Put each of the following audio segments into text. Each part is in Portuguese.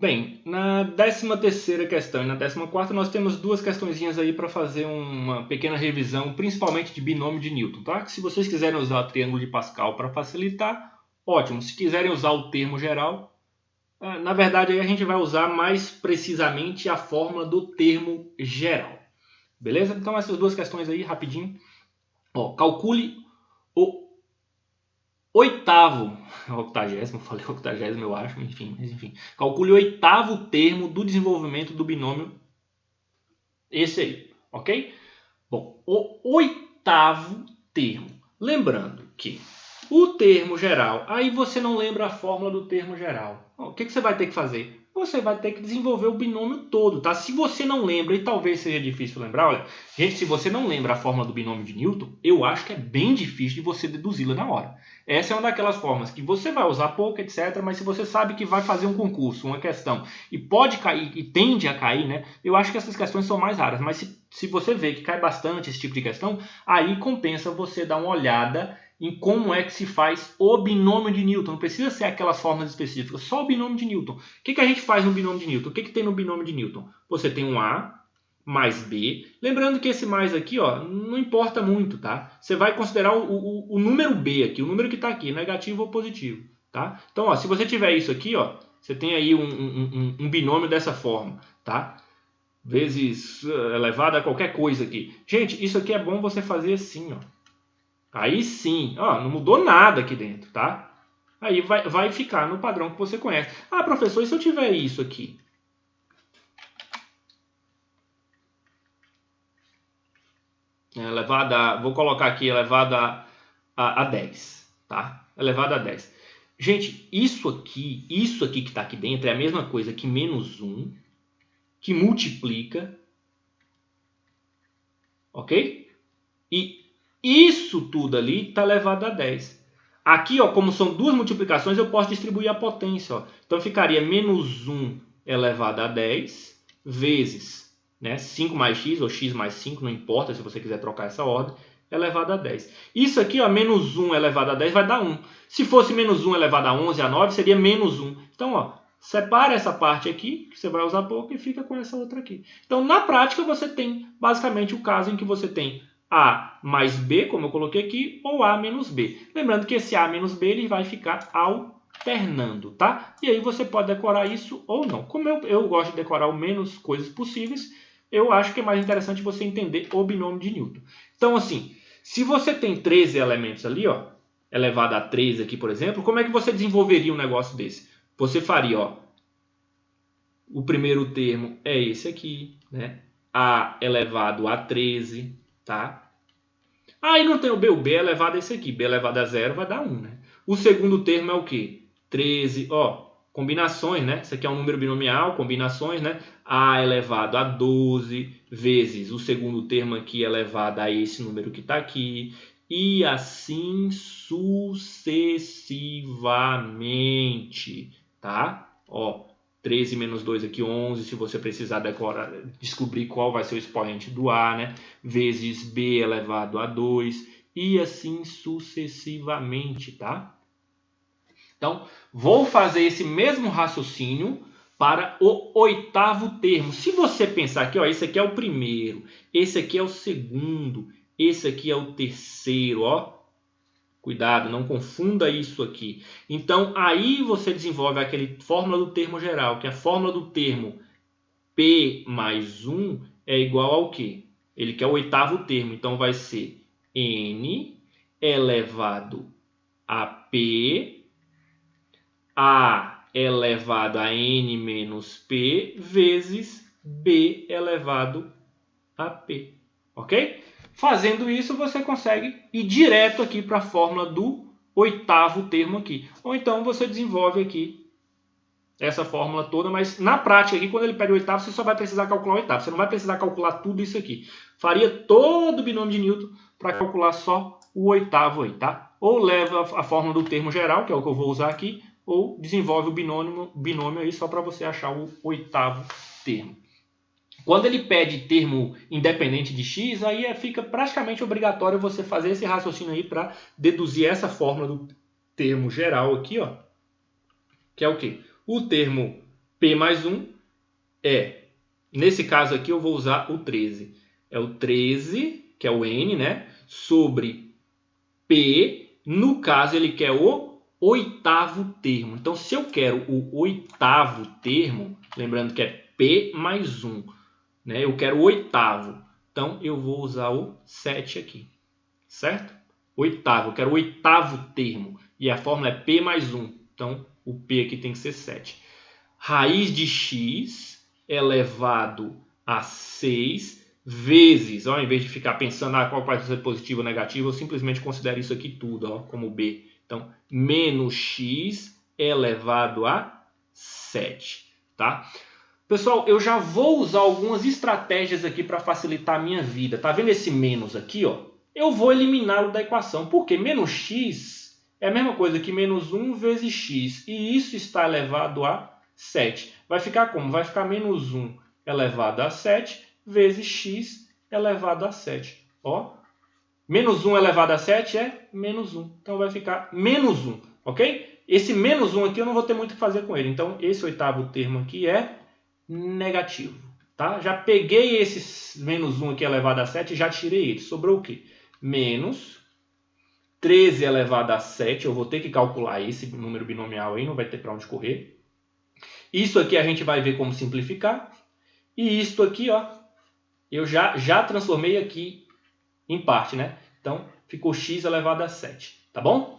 Bem, na 13ª questão e na 14ª nós temos duas questõezinhas aí para fazer uma pequena revisão, principalmente de binômio de Newton, tá? Que se vocês quiserem usar o triângulo de Pascal para facilitar, ótimo. Se quiserem usar o termo geral, na verdade aí a gente vai usar mais precisamente a fórmula do termo geral. Beleza? Então essas duas questões aí, rapidinho. Ó, calcule o octagésimo, falei octagésimo eu acho, enfim. Calcule o 8º termo do desenvolvimento do binômio, esse aí, ok? Bom, o 8º termo, lembrando que o termo geral, aí você não lembra a fórmula do termo geral. O que você vai ter que fazer? Você vai ter que desenvolver o binômio todo, tá? Se você não lembra, e talvez seja difícil lembrar, olha, gente, se você não lembra a fórmula do binômio de Newton, eu acho que é bem difícil de você deduzi-la na hora. Essa é uma daquelas formas que você vai usar pouco, etc, mas se você sabe que vai fazer um concurso, uma questão, e pode cair, e tende a cair, né? Eu acho que essas questões são mais raras, mas se você vê que cai bastante esse tipo de questão, aí compensa você dar uma olhada em como é que se faz o binômio de Newton. Não precisa ser aquelas formas específicas, só o binômio de Newton. O que a gente faz no binômio de Newton? O que tem no binômio de Newton? Você tem um A mais B. Lembrando que esse mais aqui, ó, não importa muito, tá? Você vai considerar o número B aqui, o número que está aqui, negativo ou positivo, tá? Então, ó, se você tiver isso aqui, ó, você tem aí um binômio dessa forma, tá? Vezes elevado a qualquer coisa aqui. Gente, isso aqui é bom você fazer assim, ó. Aí sim, ó, não mudou nada aqui dentro, tá? Aí vai ficar no padrão que você conhece. Ah, professor, e se eu tiver isso aqui? Elevado a, vou colocar aqui elevado a 10, tá? Elevado a 10. Gente, isso aqui que está aqui dentro é a mesma coisa que menos 1, que multiplica, ok? E isso tudo ali está elevado a 10. Aqui, ó, como são duas multiplicações, eu posso distribuir a potência. Ó. Então ficaria menos 1 elevado a 10 vezes, né, 5 mais x ou x mais 5, não importa se você quiser trocar essa ordem, elevado a 10. Isso aqui, ó, menos 1 elevado a 10 vai dar 1. Se fosse menos 1 elevado a 11, a 9, seria menos 1. Então, ó, separa essa parte aqui, que você vai usar pouco, e fica com essa outra aqui. Então, na prática, você tem basicamente o caso em que você tem A mais B, como eu coloquei aqui, ou A menos B. Lembrando que esse A menos B ele vai ficar alternando, tá? E aí você pode decorar isso ou não. Como eu gosto de decorar o menos coisas possíveis, eu acho que é mais interessante você entender o binômio de Newton. Então, assim, se você tem 13 elementos ali, ó, elevado a 13 aqui, por exemplo, como é que você desenvolveria um negócio desse? Você faria, ó, o primeiro termo é esse aqui, né? A elevado a 13, tá? Aí não tem o B é elevado a esse aqui. B elevado a 0 vai dar 1, né? O segundo termo é o quê? 13, ó, combinações, né? Isso aqui é um número binomial, combinações, né? A elevado a 12 vezes o segundo termo aqui elevado a esse número que está aqui. E assim sucessivamente, tá? Ó, 13 menos 2 aqui, 11, se você precisar decorar, descobrir qual vai ser o expoente do A, né? Vezes B elevado a 2, e assim sucessivamente, tá? Então, vou fazer esse mesmo raciocínio para o 8º termo. Se você pensar aqui, ó, esse aqui é o primeiro, esse aqui é o segundo, esse aqui é o terceiro, ó. Cuidado, não confunda isso aqui. Então, aí você desenvolve aquela fórmula do termo geral, que a fórmula do termo P mais 1 é igual ao quê? Ele quer o 8º termo, então vai ser N elevado a P, A elevado a N menos P, vezes B elevado a P. Ok? Fazendo isso, você consegue ir direto aqui para a fórmula do 8º termo aqui. Ou então você desenvolve aqui essa fórmula toda, mas na prática aqui, quando ele pede o 8º, você só vai precisar calcular o 8º. Você não vai precisar calcular tudo isso aqui. Faria todo o binômio de Newton para calcular só o 8º aí, tá? Ou leva a fórmula do termo geral, que é o que eu vou usar aqui, ou desenvolve o binômio aí só para você achar o 8º termo. Quando ele pede termo independente de x, aí fica praticamente obrigatório você fazer esse raciocínio aí para deduzir essa fórmula do termo geral aqui, ó, que é o quê? O termo P mais 1 é, nesse caso aqui eu vou usar o 13. É o 13, que é o N, né? Sobre P, no caso ele quer o oitavo termo. Então, se eu quero o oitavo termo, lembrando que é P mais 1, né? Eu quero o oitavo. Então, eu vou usar o 7 aqui, certo? Oitavo, eu quero o oitavo termo. E a fórmula é P mais 1. Então, o P aqui tem que ser 7. Raiz de x elevado a 6 vezes, ó, em vez de ficar pensando qual vai ser positivo ou negativo, eu simplesmente considero isso aqui tudo ó, como B. Então, menos x elevado a 7. Tá? Pessoal, eu já vou usar algumas estratégias aqui para facilitar a minha vida. Tá vendo esse menos aqui? Ó? Eu vou eliminá-lo da equação. Por quê? Menos x é a mesma coisa que menos 1 vezes x. E isso está elevado a 7. Vai ficar como? Vai ficar menos 1 elevado a 7 vezes x elevado a 7. Ó, menos 1 elevado a 7 é menos 1. Então vai ficar menos 1. Ok? Esse menos 1 aqui eu não vou ter muito o que fazer com ele. Então esse oitavo termo aqui é negativo. Tá? Já peguei esse menos 1 aqui elevado a 7 e já tirei ele. Sobrou o quê? Menos 13 elevado a 7. Eu vou ter que calcular esse número binomial aí, não vai ter para onde correr. Isso aqui a gente vai ver como simplificar. E isto aqui, ó, eu já transformei aqui em parte, né? Então, ficou x elevado a 7, tá bom?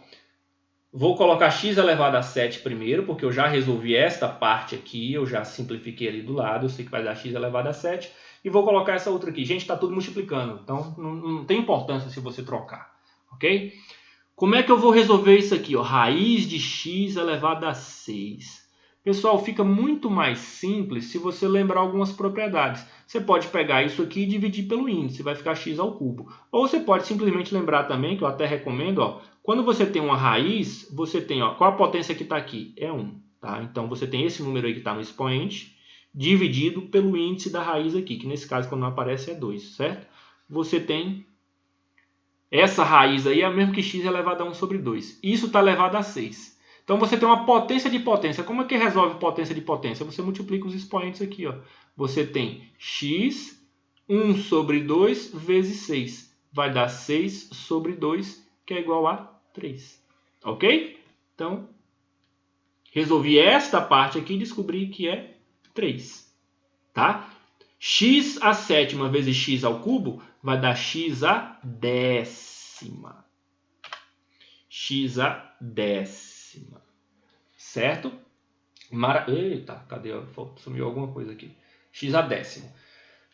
Vou colocar x elevado a 7 primeiro, porque eu já resolvi esta parte aqui, eu já simplifiquei ali do lado, eu sei que vai dar x elevado a 7. E vou colocar essa outra aqui. Gente, está tudo multiplicando, então não tem importância se você trocar, ok? Como é que eu vou resolver isso aqui? Ó? Raiz de x elevado a 6. Pessoal, fica muito mais simples se você lembrar algumas propriedades. Você pode pegar isso aqui e dividir pelo índice, vai ficar x ao cubo. Ou você pode simplesmente lembrar também, que eu até recomendo, ó, quando você tem uma raiz, você tem, ó, qual a potência que está aqui? É 1. Tá? Então, você tem esse número aí que está no expoente, dividido pelo índice da raiz aqui, que nesse caso, quando não aparece, é 2, certo? Você tem essa raiz aí, é a mesma que x elevado a 1 sobre 2. Isso está elevado a 6. Então, você tem uma potência de potência. Como é que resolve potência de potência? Você multiplica os expoentes aqui. Ó. Você tem x 1 sobre 2 vezes 6. Vai dar 6 sobre 2, que é igual a 3. Ok? Então, resolvi esta parte aqui e descobri que é 3. Tá? X a sétima vezes x ao cubo vai dar x a décima. X a décima. Certo? Eita, cadê? Sumiu alguma coisa aqui. X a décima.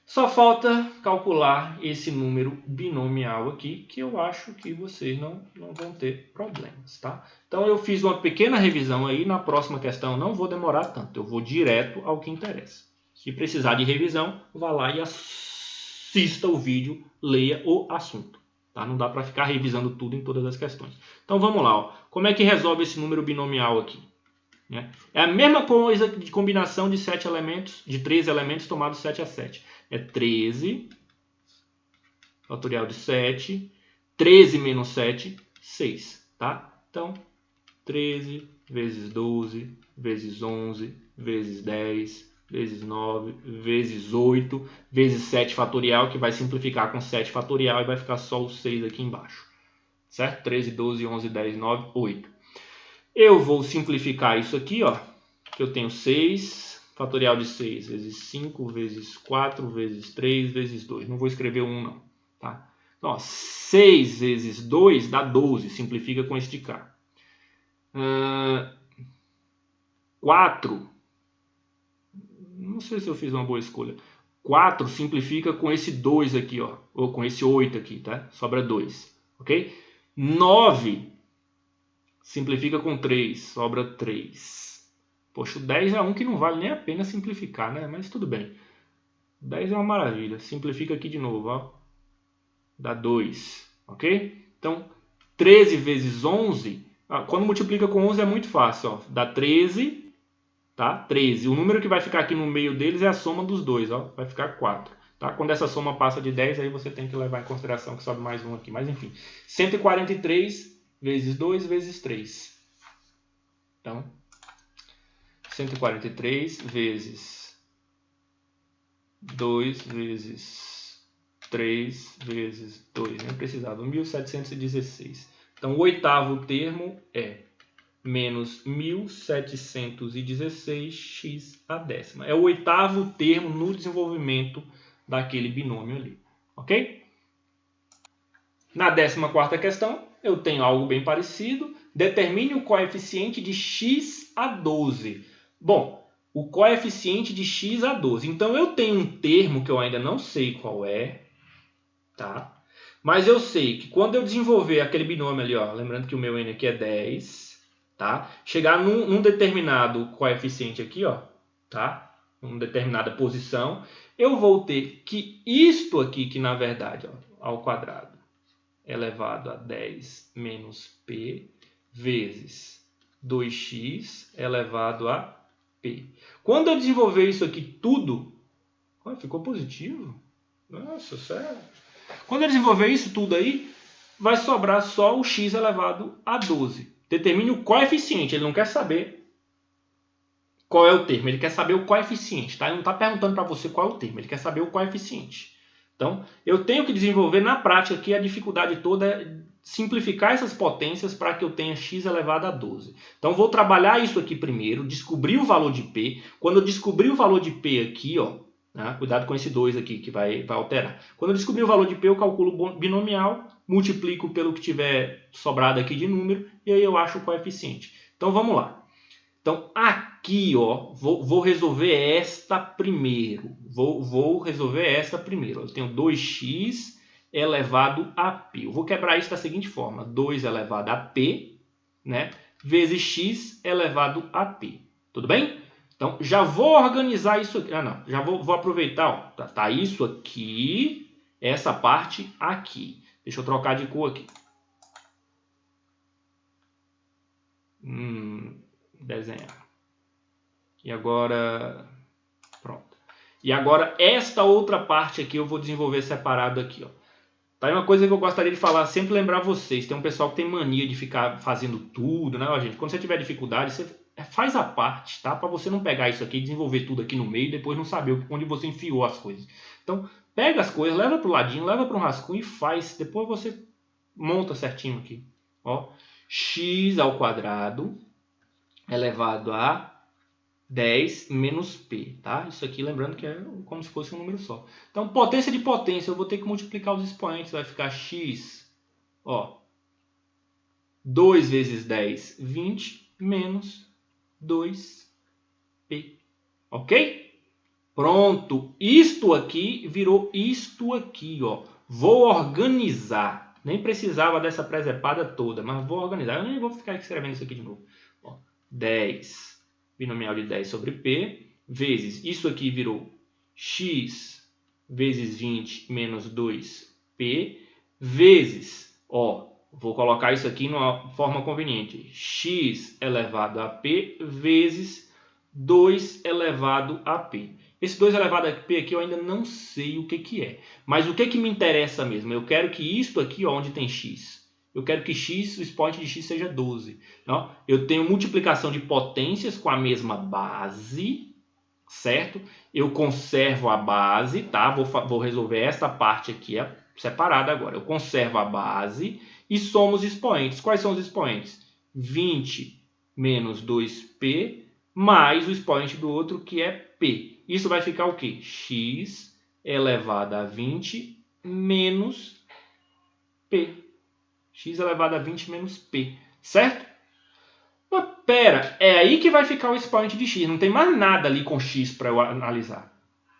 Só falta calcular esse número binomial aqui, que eu acho que vocês não vão ter problemas, tá? Então eu fiz uma pequena revisão aí, na próxima questão não vou demorar tanto, eu vou direto ao que interessa. Se precisar de revisão, vá lá e assista o vídeo, leia o assunto. Tá? Não dá para ficar revisando tudo em todas as questões. Então vamos lá, ó. Como é que resolve esse número binomial aqui? É a mesma coisa de combinação de 7 elementos, de 13 elementos tomados 7 a 7. É 13, fatorial de 7, 13 menos 7, 6. Tá? Então, 13 vezes 12, vezes 11, vezes 10, vezes 9, vezes 8, vezes 7 fatorial, que vai simplificar com 7 fatorial e vai ficar só o 6 aqui embaixo. Certo? 13, 12, 11, 10, 9, 8. Eu vou simplificar isso aqui, ó, que eu tenho 6, fatorial de 6 vezes 5, vezes 4, vezes 3, vezes 2. Não vou escrever 1 não, tá? Então, ó, 6 vezes 2 dá 12, simplifica com este de cá. 4, não sei se eu fiz uma boa escolha. 4 simplifica com esse 2 aqui, ó, ou com esse 8 aqui, tá? Sobra 2, ok? 9 simplifica com 3, sobra 3. Poxa, o 10 é um que não vale nem a pena simplificar, né? Mas tudo bem. 10 é uma maravilha. Simplifica aqui de novo, ó. Dá 2, ok? Então, 13 vezes 11, quando multiplica com 11 é muito fácil, ó. Dá 13, tá? 13. O número que vai ficar aqui no meio deles é a soma dos dois, ó. Vai ficar 4. Tá? Quando essa soma passa de 10, aí você tem que levar em consideração que sobe mais um aqui. Mas enfim, 143 vezes 2 vezes 3. Então, 143 vezes 2 vezes 3 vezes 2. Nem precisava. 1.716. Então, o oitavo termo é menos 1.716x à décima. É o oitavo termo no desenvolvimento daquele binômio ali. Ok? Na 14ª questão, eu tenho algo bem parecido. Determine o coeficiente de x a 12. Bom, o coeficiente de x a 12. Então, eu tenho um termo que eu ainda não sei qual é, tá? Mas eu sei que quando eu desenvolver aquele binômio ali, ó, lembrando que o meu n aqui é 10, tá? Chegar num determinado coeficiente aqui, ó, tá? Numa determinada posição, eu vou ter que isto aqui, que na verdade, ó, ao quadrado, elevado a 10 menos p, vezes 2x elevado a p. Quando eu desenvolver isso aqui tudo, ficou positivo? Nossa, sério? Quando eu desenvolver isso tudo aí, vai sobrar só o x elevado a 12. Determine o coeficiente, ele não quer saber qual é o termo, ele quer saber o coeficiente, tá? Ele não está perguntando para você qual é o termo, ele quer saber o coeficiente. Então, eu tenho que desenvolver na prática aqui, a dificuldade toda é simplificar essas potências para que eu tenha x elevado a 12. Então, vou trabalhar isso aqui primeiro, descobrir o valor de P. Quando eu descobrir o valor de P aqui, ó, né, cuidado com esse 2 aqui que vai alterar. Quando eu descobrir o valor de P, eu calculo o binomial, multiplico pelo que tiver sobrado aqui de número e aí eu acho o coeficiente. Então, vamos lá. Então, aqui, ó, vou resolver esta primeiro. Vou resolver esta primeiro. Eu tenho 2x elevado a p. Eu vou quebrar isso da seguinte forma. 2 elevado a p, né, vezes x elevado a p. Tudo bem? Então, já vou organizar isso aqui. Não. Já vou aproveitar. Ó, tá isso aqui, essa parte aqui. Deixa eu trocar de cor aqui. Desenhar. E agora, pronto. E agora esta outra parte aqui eu vou desenvolver separado aqui, ó. Tá aí uma coisa que eu gostaria de falar, sempre lembrar vocês, tem um pessoal que tem mania de ficar fazendo tudo, né, ó, gente? Quando você tiver dificuldade, você faz a parte, tá? Para você não pegar isso aqui e desenvolver tudo aqui no meio e depois não saber onde você enfiou as coisas. Então, pega as coisas, leva pro ladinho, leva para um rascunho e faz. Depois você monta certinho aqui, ó. X ao quadrado elevado a 10 menos p, tá? Isso aqui, lembrando que é como se fosse um número só. Então, potência de potência, eu vou ter que multiplicar os expoentes, vai ficar x, ó, 2 vezes 10, 20, menos 2p, ok? Pronto, isto aqui virou isto aqui, ó. Vou organizar, nem precisava dessa presepada toda, mas vou organizar. Eu nem vou ficar escrevendo isso aqui de novo. Ó, 10 binomial de 10 sobre P, vezes, isso aqui virou x vezes 20 menos 2P, vezes, ó, vou colocar isso aqui numa forma conveniente, x elevado a P vezes 2 elevado a P. Esse 2 elevado a P aqui eu ainda não sei o que é, mas o que me interessa mesmo? Eu quero que isto aqui, ó, onde tem x, eu quero que x, o expoente de x seja 12. Então, eu tenho multiplicação de potências com a mesma base, certo? Eu conservo a base, tá? Vou resolver esta parte aqui separada agora. Eu conservo a base e somo os expoentes. Quais são os expoentes? 20 menos 2p mais o expoente do outro, que é p. Isso vai ficar o quê? X elevado a 20 menos p. X elevado a 20 menos p, certo? Mas pera, é aí que vai ficar o expoente de x, não tem mais nada ali com x para eu analisar.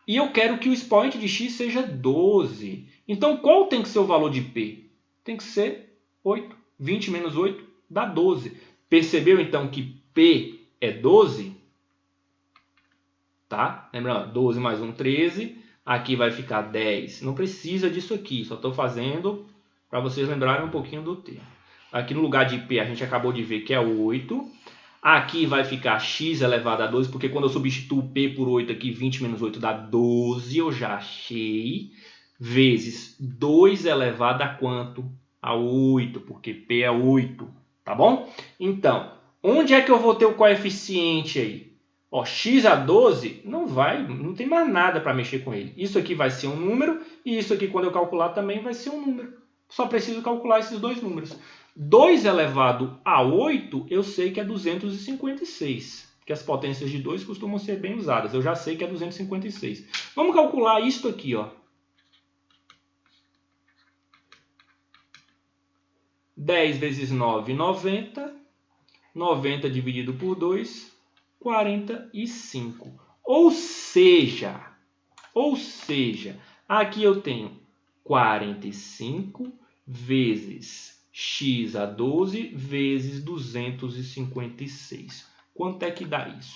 E eu quero que o expoente de x seja 12. Então qual tem que ser o valor de p? Tem que ser 8. 20 menos 8 dá 12. Percebeu então que p é 12? Tá? Lembrando, 12 mais 1, 13. Aqui vai ficar 10. Não precisa disso aqui, só estou fazendo para vocês lembrarem um pouquinho do termo. Aqui no lugar de P a gente acabou de ver que é 8. Aqui vai ficar x elevado a 12, porque quando eu substituo P por 8 aqui, 20 menos 8 dá 12, eu já achei. Vezes 2 elevado a quanto? A 8, porque P é 8, tá bom? Então, onde é que eu vou ter o coeficiente aí? Ó, x a 12 não tem mais nada para mexer com ele. Isso aqui vai ser um número e isso aqui, quando eu calcular, também vai ser um número. Só preciso calcular esses dois números. 2 elevado a 8, eu sei que é 256. Porque as potências de 2 costumam ser bem usadas. Eu já sei que é 256. Vamos calcular isto aqui, ó. 10 vezes 9, 90. 90 dividido por 2, 45. Ou seja, aqui eu tenho 45 vezes x a 12 vezes 256. Quanto é que dá isso?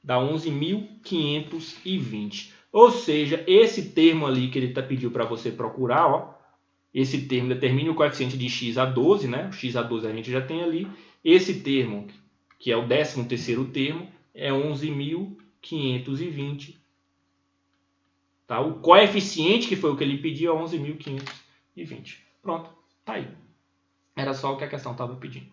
Dá 11.520. Ou seja, esse termo ali que ele pediu para você procurar, ó, esse termo determina o coeficiente de x a 12, né? O x a 12 a gente já tem ali. Esse termo, que é o 13º termo, é 11.520. Tá? O coeficiente, que foi o que ele pediu, é 11.520. Pronto, tá aí. Era só o que a questão estava pedindo.